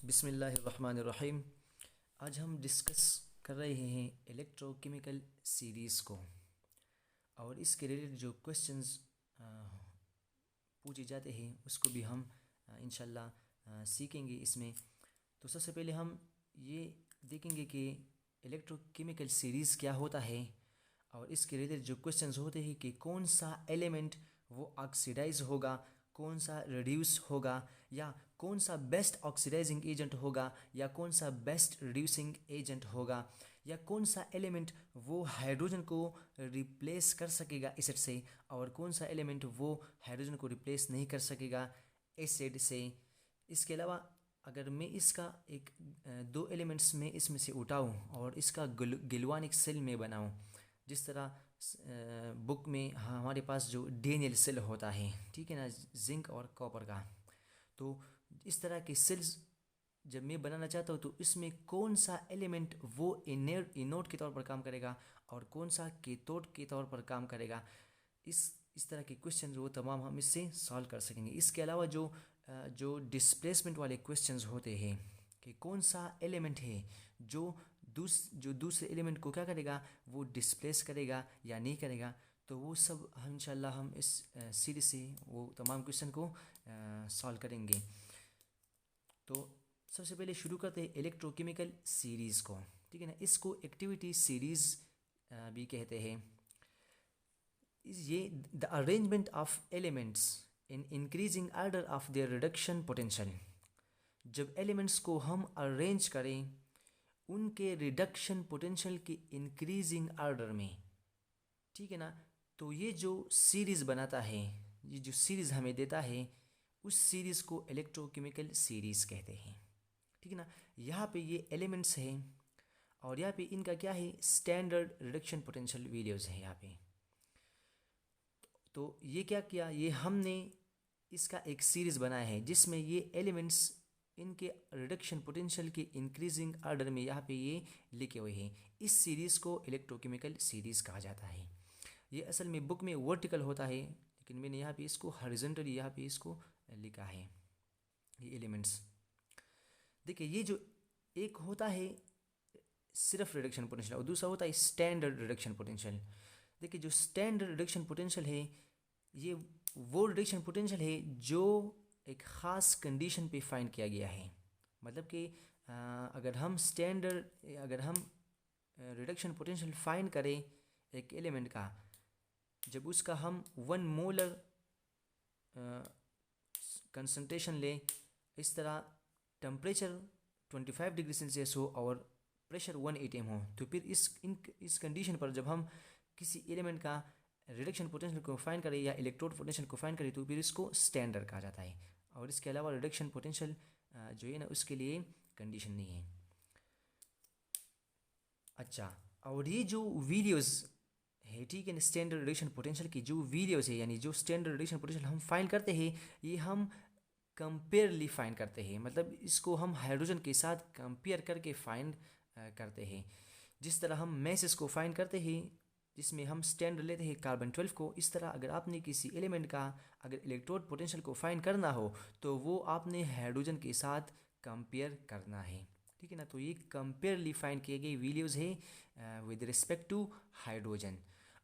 बिस्मिल्लाहिर्रहमानिर्रहीम। आज हम डिस्कस कर रहे हैं इलेक्ट्रोकेमिकल सीरीज़ को और इसके रिलेटेड जो क्वेश्चंस पूछे जाते हैं उसको भी हम इंशाल्लाह सीखेंगे इसमें। तो सबसे पहले हम ये देखेंगे कि इलेक्ट्रोकेमिकल सीरीज़ क्या होता है और इसके रिलेटेड जो क्वेश्चंस होते हैं कि कौन सा एलिमेंट वो ऑक्सीडाइज होगा, कौन सा रिड्यूस होगा, या कौन सा बेस्ट ऑक्सीडाइजिंग एजेंट होगा, या कौन सा बेस्ट रिड्यूसिंग एजेंट होगा, या कौन सा एलिमेंट वो हाइड्रोजन को रिप्लेस कर सकेगा एसिड से और कौन सा एलिमेंट वो हाइड्रोजन को रिप्लेस नहीं कर सकेगा एसिड से। इसके अलावा अगर मैं इसका एक दो एलिमेंट्स में इसमें से उठाऊँ और इसका गिलवानिक सेल में बनाऊँ, जिस तरह बुक में हमारे पास जो डेनियल सेल होता है, ठीक है ना, जिंक और कॉपर का, तो इस तरह के सेल्स जब मैं बनाना चाहता हूँ तो इसमें कौन सा एलिमेंट वो इनोड के तौर पर काम करेगा और कौन सा कैथोड के तौर पर काम करेगा, इस तरह के क्वेश्चन वो तमाम हम इससे सॉल्व कर सकेंगे। इसके अलावा जो डिस्प्लेसमेंट वाले क्वेश्चंस होते हैं कि कौन सा एलिमेंट है जो दूसरे एलिमेंट को क्या करेगा, वो डिस्प्लेस करेगा या नहीं करेगा, तो वो सब इंशाल्लाह हम इस सीरीज से वो तमाम क्वेश्चन को सॉल्व करेंगे। तो सबसे पहले शुरू करते हैं इलेक्ट्रोकेमिकल सीरीज़ को, ठीक है ना। इसको एक्टिविटी सीरीज़ भी कहते हैं। ये the arrangement of elements in increasing order of their reduction potential, जब एलिमेंट्स को हम अरेंज करें उनके रिडक्शन पोटेंशियल के इंक्रीजिंग आर्डर में, ठीक है ना, तो ये जो सीरीज़ बनाता है, ये जो सीरीज़ हमें देता है, उस सीरीज़ को इलेक्ट्रोकेमिकल सीरीज़ कहते हैं, ठीक है ना। यहाँ पे ये एलिमेंट्स हैं और यहाँ पे इनका क्या है, स्टैंडर्ड रिडक्शन पोटेंशियल वैल्यूज़ है यहाँ पे। तो ये क्या किया, ये हमने इसका एक सीरीज़ बनाया है जिसमें ये एलिमेंट्स इनके रिडक्शन पोटेंशियल के इंक्रीजिंग आर्डर में यहाँ पे ये लिखे हुए हैं। इस सीरीज़ को इलेक्ट्रोकेमिकल सीरीज़ कहा जाता है। ये असल में बुक में वर्टिकल होता है, लेकिन मैंने यहाँ पे इसको हॉरिजॉन्टली यहाँ पे इसको लिखा है। ये एलिमेंट्स देखिए, ये जो एक होता है सिर्फ रिडक्शन पोटेंशियल और दूसरा होता है स्टैंडर्ड रिडक्शन पोटेंशियल। देखिए, जो स्टैंडर्ड रिडक्शन पोटेंशियल है ये वो रिडक्शन पोटेंशियल है जो एक ख़ास कंडीशन पे फाइंड किया गया है। मतलब कि अगर हम रिडक्शन पोटेंशियल फाइंड करें एक एलिमेंट का, जब उसका हम 1 मोलर कंसंट्रेशन लें, इस तरह टेम्परेचर 25 डिग्री सेल्सियस हो और प्रेशर 1 atm हो, तो फिर इस कंडीशन पर जब हम किसी एलिमेंट का रिडक्शन पोटेंशियल को फाइंड करें या इलेक्ट्रोड पोटेंशियल को फाइंड करें तो फिर इसको स्टैंडर्ड कहा जाता है। और इसके अलावा रिडक्शन पोटेंशियल जो है ना उसके लिए कंडीशन नहीं है। अच्छा, और ये जो वीडियोज़ है, ठीक है, स्टैंडर्ड रिडक्शन पोटेंशियल की जो वीडियोज़ है, यानी जो स्टैंडर्ड रिडक्शन पोटेंशियल हम फाइंड करते हैं, ये हम कंपेयरली फाइंड करते हैं। मतलब इसको हम हाइड्रोजन के साथ कंपेयर करके फाइंड करते हैं। जिस तरह हम मैसेस को फाइंड करते हैं जिसमें हम स्टैंडर्ड लेते हैं कार्बन 12 को, इस तरह अगर आपने किसी एलिमेंट का अगर इलेक्ट्रोड पोटेंशियल को फाइंड करना हो तो वो आपने हाइड्रोजन के साथ कंपेयर करना है, ठीक है ना। तो ये कंपेयरली फाइंड किए गए वैल्यूज़ है विद रिस्पेक्ट टू हाइड्रोजन।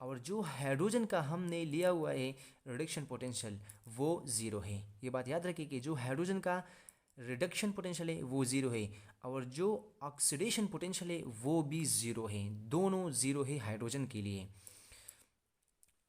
और जो हाइड्रोजन का हमने लिया हुआ है रिडक्शन पोटेंशियल वो ज़ीरो है। ये बात याद रखिए कि जो हाइड्रोजन का रिडक्शन पोटेंशियल है वो ज़ीरो है और जो ऑक्सीडेशन पोटेंशियल है वो भी ज़ीरो है, दोनों ज़ीरो है हाइड्रोजन के लिए।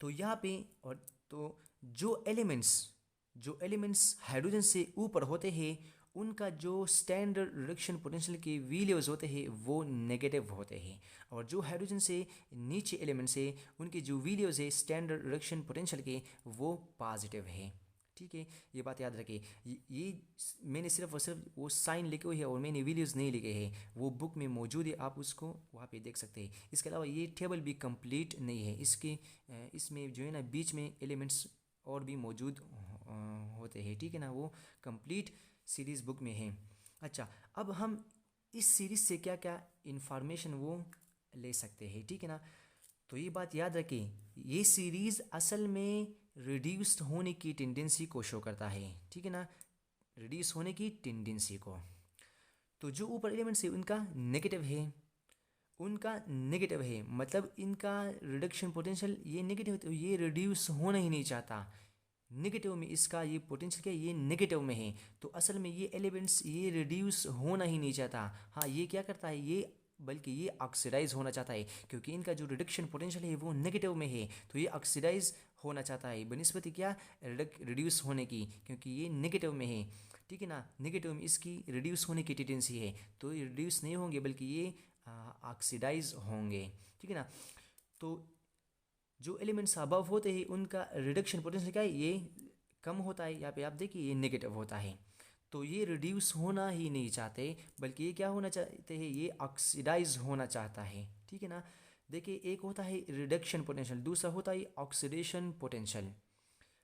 तो यहाँ पे और तो जो एलिमेंट्स हाइड्रोजन से ऊपर होते हैं उनका जो स्टैंडर्ड रिडक्शन पोटेंशियल के वैल्यूज़ होते हैं वो नेगेटिव होते हैं, और जो हाइड्रोजन से नीचे एलिमेंट्स है उनके जो वैल्यूज़ है स्टैंडर्ड रिडक्शन पोटेंशियल के वो पॉजिटिव है, ठीक है। ये बात याद रखिए। ये मैंने सिर्फ और सिर्फ वो साइन लिखे हुए हैं और मैंने वैल्यूज़ नहीं लिखे हैं, वो बुक में मौजूद है, आप उसको वहाँ पे देख सकते हैं। इसके अलावा ये टेबल भी कंप्लीट नहीं है, इसमें जो है ना बीच में एलिमेंट्स और भी मौजूद होते हैं, ठीक है ना, वो कंप्लीट सीरीज़ बुक में है। अच्छा, अब हम इस सीरीज़ से क्या क्या इंफॉर्मेशन वो ले सकते हैं, ठीक है ना। तो ये बात याद रखें, ये सीरीज़ असल में रिड्यूस्ड होने की टेंडेंसी को शो करता है, ठीक है ना, रिड्यूस होने की टेंडेंसी को। तो जो ऊपर एलिमेंट्स है उनका नेगेटिव है, मतलब इनका रिडक्शन पोटेंशियल ये नेगेटिव है, तो ये रिड्यूस होना ही नहीं चाहता। नेगेटिव में इसका ये पोटेंशियल क्या है, ये नेगेटिव में है, तो असल में ये एलिमेंट्स ये रिड्यूस होना ही नहीं चाहता। हाँ, ये क्या करता है, ये बल्कि ये ऑक्सीडाइज होना चाहता है, क्योंकि इनका जो रिडक्शन पोटेंशियल है वो नेगेटिव में है, तो ये ऑक्सीडाइज होना चाहता है बनिस्बत क्या, रिड्यूस होने की, क्योंकि ये नेगेटिव में है। ठीक है ना, नेगेटिव में इसकी रिड्यूस होने की टेंडेंसी है, तो ये रिड्यूस नहीं होंगे बल्कि ये ऑक्सीडाइज होंगे। ठीक है ना, तो जो एलिमेंट्स अबव होते हैं उनका रिडक्शन पोटेंशियल क्या है, ये कम होता है। यहाँ पे आप देखिए ये नेगेटिव होता है, तो ये रिड्यूस होना ही नहीं चाहते, बल्कि ये क्या होना चाहते हैं, ये ऑक्सीडाइज होना चाहता है। ठीक है ना, देखिए एक होता है रिडक्शन पोटेंशियल, दूसरा होता है ऑक्सीडेशन पोटेंशियल।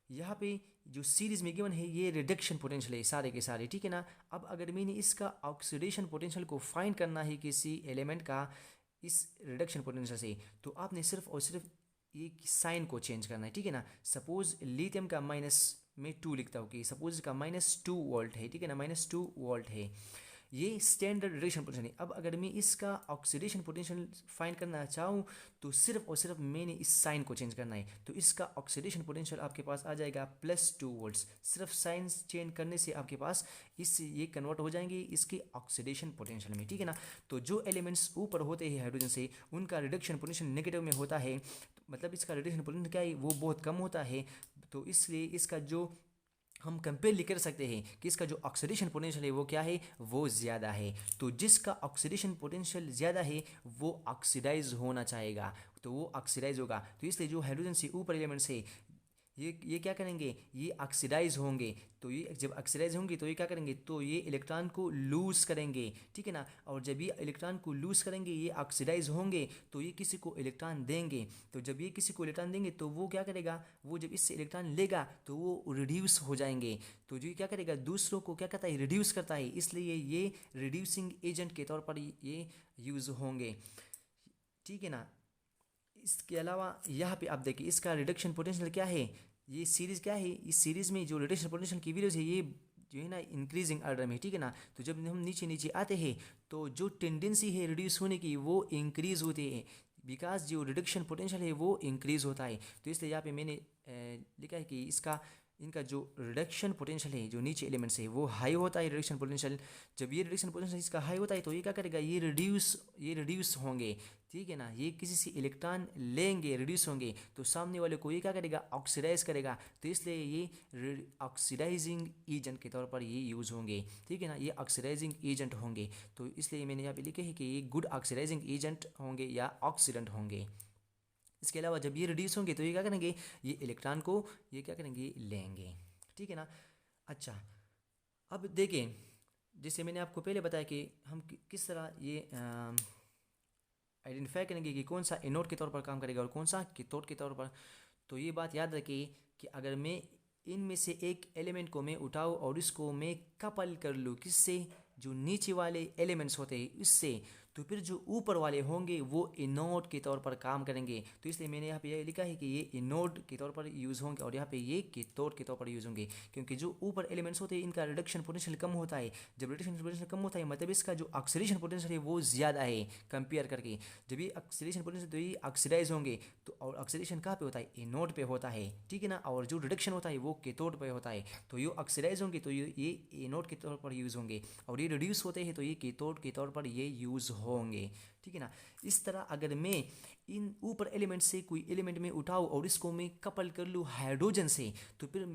यहाँ पे जो सीरीज में गिवन है ये रिडक्शन पोटेंशियल है सारे के सारे। ठीक है ना, अब अगर मैंने इसका ऑक्सीडेशन पोटेंशियल को फाइंड करना है किसी एलिमेंट का इस रिडक्शन पोटेंशियल से, तो आपने सिर्फ और सिर्फ ये साइन को चेंज करना है। ठीक है ना, सपोज लिथियम का माइनस में 2 लिखता हूँ कि सपोज इसका -2 वोल्ट है। ठीक है ना, -2 वोल्ट है, ये स्टैंडर्ड रिडक्शन पोटेंशियल है। अब अगर मैं इसका ऑक्सीडेशन पोटेंशियल फाइंड करना चाहूँ तो सिर्फ और सिर्फ मैंने इस साइन को चेंज करना है, तो इसका ऑक्सीडेशन पोटेंशियल आपके पास आ जाएगा +2 वोल्ट्स। सिर्फ साइन चेंज करने से आपके पास ये कन्वर्ट हो जाएंगे इसके ऑक्सीडेशन पोटेंशियल में। ठीक है ना, तो जो एलिमेंट्स ऊपर होते हैं हाइड्रोजन से उनका रिडक्शन पोटेंशियल नेगेटिव में होता है, मतलब इसका रिडक्शन पोटेंशियल क्या है, वो बहुत कम होता है, तो इसलिए इसका जो हम कंपेयर कर सकते हैं कि इसका जो ऑक्सीडेशन पोटेंशियल है वो क्या है, वो ज़्यादा है। तो जिसका ऑक्सीडेशन पोटेंशियल ज़्यादा है वो ऑक्सीडाइज होना चाहेगा, तो वो ऑक्सीडाइज होगा। तो इसलिए जो हाइड्रोजन से ऊपर एलिमेंट्स है ये क्या करेंगे, ये ऑक्सीडाइज होंगे। तो ये जब ऑक्सीडाइज होंगे तो ये क्या करेंगे, तो ये इलेक्ट्रॉन को लूज़ करेंगे। ठीक है ना, और जब ये इलेक्ट्रॉन को लूज़ करेंगे ये ऑक्सीडाइज होंगे, तो ये किसी को इलेक्ट्रॉन देंगे। तो जब ये किसी को इलेक्ट्रॉन देंगे तो वो क्या करेगा, वो जब इससे इलेक्ट्रॉन लेगा तो वो रिड्यूस हो जाएंगे। तो जो क्या करेगा, दूसरों को क्या करता है, रिड्यूस करता है, इसलिए ये रिड्यूसिंग एजेंट के तौर पर ये यूज़ होंगे। ठीक है ना, इसके अलावा यहाँ पे आप देखिए इसका रिडक्शन पोटेंशियल क्या है, ये सीरीज़ क्या है, इस सीरीज़ में जो रिडक्शन पोटेंशियल की वैल्यूज है ये जो है ना इंक्रीजिंग ऑर्डर में। ठीक है ना, तो जब हम नीचे नीचे आते हैं तो जो टेंडेंसी है रिड्यूस होने की वो इंक्रीज़ होती है, बिकॉज जो रिडक्शन पोटेंशियल है वो इंक्रीज़ होता है। तो इसलिए यहाँ पे मैंने लिखा है कि इनका जो रिडक्शन पोटेंशियल है जो नीचे एलिमेंट्स है वो हाई होता है रिडक्शन पोटेंशियल। जब ये रिडक्शन पोटेंशियल इसका हाई होता है तो ये क्या करेगा, ये रिड्यूस होंगे। ठीक है ना, ये किसी से इलेक्ट्रॉन लेंगे, रिड्यूस होंगे, तो सामने वाले को ये क्या करेगा, ऑक्सीडाइज करेगा, तो इसलिए ये ऑक्सीडाइजिंग एजेंट के तौर पर ये यूज़ होंगे। ठीक है ना, ये ऑक्सीडाइजिंग एजेंट होंगे, तो इसलिए मैंने यहाँ पे लिखे है कि ये गुड ऑक्सीडाइजिंग एजेंट होंगे या ऑक्सीडेंट होंगे। इसके अलावा जब ये रिड्यूस होंगे तो ये क्या करेंगे, ये इलेक्ट्रॉन को ये क्या करेंगे, लेंगे। ठीक है ना, अच्छा अब देखें जैसे मैंने आपको पहले बताया कि हम किस तरह ये आइडेंटिफाई करेंगे कि कौन सा एनोड के तौर पर काम करेगा और कौन सा कैथोड के तौर पर। तो ये बात याद रखिए कि अगर मैं इनमें से एक एलिमेंट को मैं उठाऊँ और इसको मैं कपल कर लूँ किससे, जो नीचे वाले एलिमेंट्स होते हैं इससे, तो फिर जो ऊपर वाले होंगे वो एनोड के तौर पर काम करेंगे। तो इसलिए मैंने यहाँ पे ये लिखा है कि ये एनोड के तौर पर यूज़ होंगे और यहाँ पे ये कैथोड के तौर पर यूज़ होंगे, क्योंकि जो ऊपर एलिमेंट्स होते हैं इनका रिडक्शन पोटेंशियल कम होता है। जब रिडक्शन पोटेंशियल कम होता है मतलब इसका जो ऑक्सीडेशन पोटेंशियल है वो ज़्यादा है कंपेयर करके। जब ये ऑक्सीडेशन पोटेंशियल तो ये ऑक्सीडाइज होंगे, तो और ऑक्सीडेशन कहाँ पे होता है, एनोड पे होता है। ठीक है ना, और जो रिडक्शन होता है वो कैथोड पे होता है। तो ये ऑक्सीडाइज होंगे तो ये एनोड के तौर पर यूज़ होंगे, और ये रिड्यूस होते हैं तो ये कैथोड के तौर पर ये यूज़ होंगे। ठीक है ना, इस तरह अगर मैं इन ऊपर एलिमेंट से कोई एलिमेंट में उठाऊँ और इसको मैं कपल कर लूँ हाइड्रोजन से, तो फिर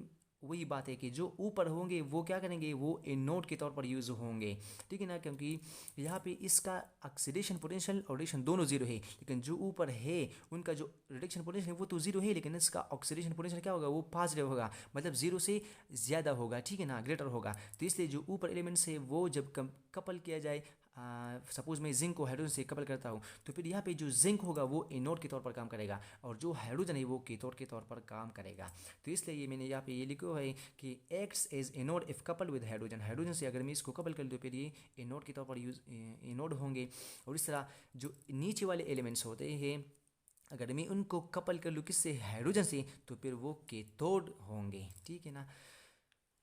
वही बात है कि जो ऊपर होंगे वो क्या करेंगे, वो एनोड के तौर पर यूज़ होंगे। ठीक है ना, क्योंकि यहाँ पे इसका ऑक्सीडेशन पोटेंशियल और रिडक्शन दोनों जीरो है, लेकिन जो ऊपर है उनका जो रिडक्शन पोटेंशियल है वो तो जीरो है, लेकिन इसका ऑक्सीडेशन पोटेंशियल क्या होगा, वो पॉजिटिव होगा, मतलब जीरो से ज़्यादा होगा। ठीक है ना, ग्रेटर होगा। तो इसलिए जो ऊपर एलिमेंट्स है वो जब कपल किया जाए, सपोज मैं जिंक को हाइड्रोजन से कपल करता हूँ, तो फिर यहाँ पे जो जिंक होगा वो एनोड के तौर पर काम करेगा और जो हाइड्रोजन है वो कैथोड के तौर पर काम करेगा। तो इसलिए ये मैंने यहाँ पे ये लिखा है कि acts as anode if couple with hydrogen. Hydrogen से अगर मैं इसको कपल कर लूँ फिर ये एनोड के तौर पर एनोड होंगे। और इस तरह जो नीचे वाले एलिमेंट्स होते हैं अगर मैं उनको कपल कर लूँ किससे, हाइड्रोजन से, तो फिर वो कैथोड होंगे। ठीक है ना,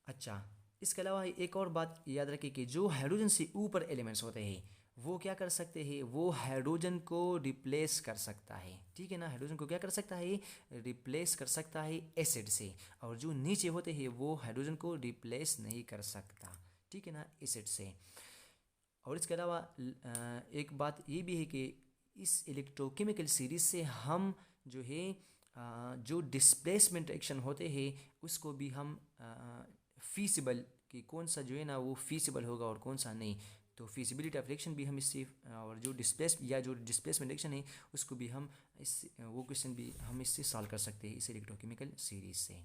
अच्छा इसके अलावा एक और बात याद रखें कि जो हाइड्रोजन से ऊपर एलिमेंट्स होते हैं वो क्या कर सकते हैं, वो हाइड्रोजन को रिप्लेस कर सकता है। ठीक है ना, हाइड्रोजन को क्या कर सकता है, रिप्लेस कर सकता है एसिड से। और जो नीचे होते हैं वो हाइड्रोजन को रिप्लेस नहीं कर सकता, ठीक है ना, एसिड से। और इसके अलावा एक बात ये भी है कि इस इलेक्ट्रोकेमिकल सीरीज से हम जो है जो डिस्प्लेसमेंट रिएक्शन होते हैं उसको भी हम फीसिबल कि कौन सा जो है ना वो फीसिबल होगा और कौन सा नहीं। तो फीसिबिलिटी ऑफ रिएक्शन भी हम इससे और जो डिस्प्लेसमेंट रिएक्शन है उसको भी हम इस वो क्वेश्चन भी हम इससे सॉल्व कर सकते हैं इस इलेक्ट्रोकेमिकल सीरीज से।